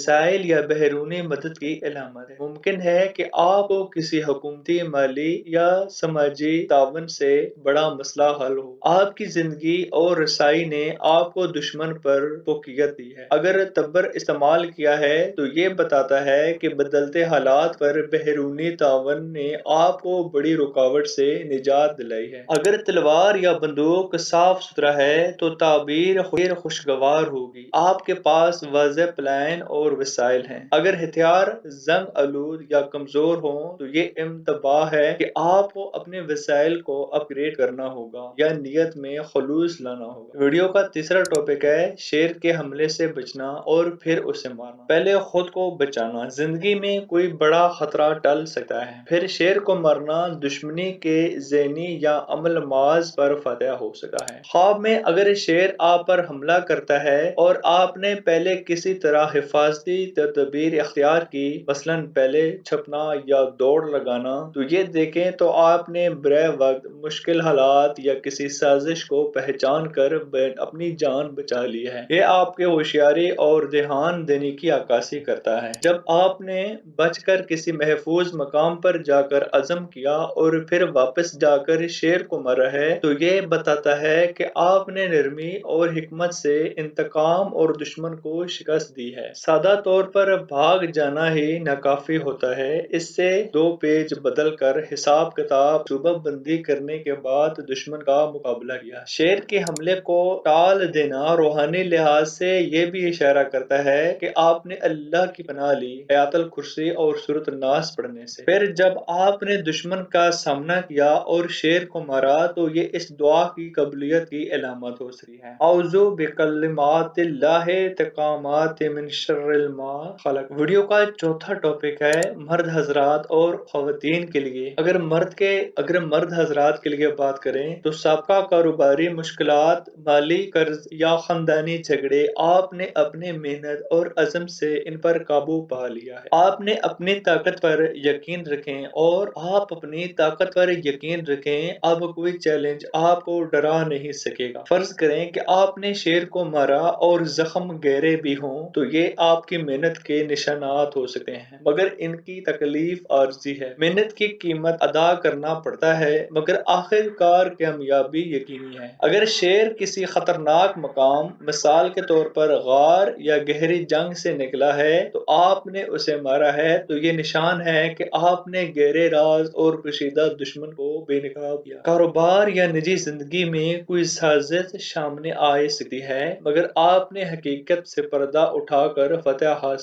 वसाइल या बैरूनी मदद की अलामत है। मुमकिन है कि आपको किसी हुकूमती, माली या समाजी ताउन से बड़ा मसला हल हो। आपकी जिंदगी और रसाई ने आपको दुश्मन पर फोकियत दी है। अगर तब्बर इस्तेमाल किया है तो ये बताता है कि बदलते हालात पर बैरूनी ताउन ने आपको बड़ी रुकावट से निजात दिलाई है। अगर तलवार या बंदूक साफ सुथरा है तो ताबीर खुशगवार होगी। आपके पास वाज़ेह प्लान और वसाइल हैं। अगर हथियार जंग आलूद या कमजोर हो तो ये इंतबाह है कि आपको अपने वसाइल को अपग्रेड करना होगा या नियत में खलूस लाना होगा। वीडियो का तीसरा टॉपिक है शेर के हमले से बचना और फिर उसे मारना। पहले खुद को बचाना। जिंदगी में कोई बड़ा खतरा टल सकता है, फिर शेर को मारना दुश्मनी के ज़हनी या अमल माज पर फतह हो सका है। ख्वाब में अगर शेर आप पर हमला करता है और आपने पहले किसी तरह हिफाजती तदबीर इख्तियार की, मसलन पहले छपना या दौड़ लगाना, तो ये देखें तो आपने बरे वक्त मुश्किल हालात या किसी साजिश को पहचान कर अपनी जान बचा ली है। ये आपके होशियारी और ध्यान देने की अक्कासी करता है। जब आपने बचकर किसी महफूज मकाम पर जाकर अज़म किया और फिर वापस जाकर शेर को मारा है, तो ये बताता है कि आपने नरमी और हिकमत से इंतकाम और दुश्मन को शिकस्त दी है। सादा तौर पर भाग जाना ही नाकाफी होता है। इससे 2 पेज बदल कर हिसाब किताब सूबह बंदी करने के बाद दुश्मन का मुकाबला किया। शेर के हमले को टाल देना रूहानी लिहाज से ये भी इशारा करता है कि आपने अल्लाह की पनाह ली आयतुल कुर्सी और सूरत नास पढ़ने से। फिर जब आपने दुश्मन का सामना किया और शेर को मारा तो ये इस दुआ की कबूलियत की अलामत हो सकती है। औज़ु बिकलिमातिल्लाहि तक़ामाति मिन शर्रिल मा खलक। वीडियो का चौथा टॉपिक है मर्द हजरात और खवातीन के लिए। अगर मर्द हजरात के लिए बात करें तो साबका कारोबारी मुश्किलात, माली कर्ज या खानदानी झगड़े, आपने अपने मेहनत और अज़म से इन पर काबू पा लिया है। आपने अपनी ताकत पर यकीन रखें और आप अपनी ताकत पर यकीन रखें। अब कोई चैलेंज आपको डरा नहीं सकेगा। फर्ज करें कि आपने शेर को मारा और जख्म गहरे भी हों तो ये आपकी मेहनत के निशानात हो सकते हैं, मगर इनकी तकलीफ आर्जी है। मेहनत की कीमत अदा करना पड़ता है, मगर आखिरकार कामयाबी यकीनी है। अगर शेर किसी खतरनाक मकाम, मिसाल के तौर पर गार या गहरी जंग से निकला है तो आपने उसे मारा है, तो ये निशान है कि आपने गहरे राज और कशीदा दुश्मन को बेनकाब किया। कारोबार या निजी जिंदगी में कोई साजिश सामने आ सकती है, मगर आपने हकीकत से पर्दा उठाकर फतह हासिल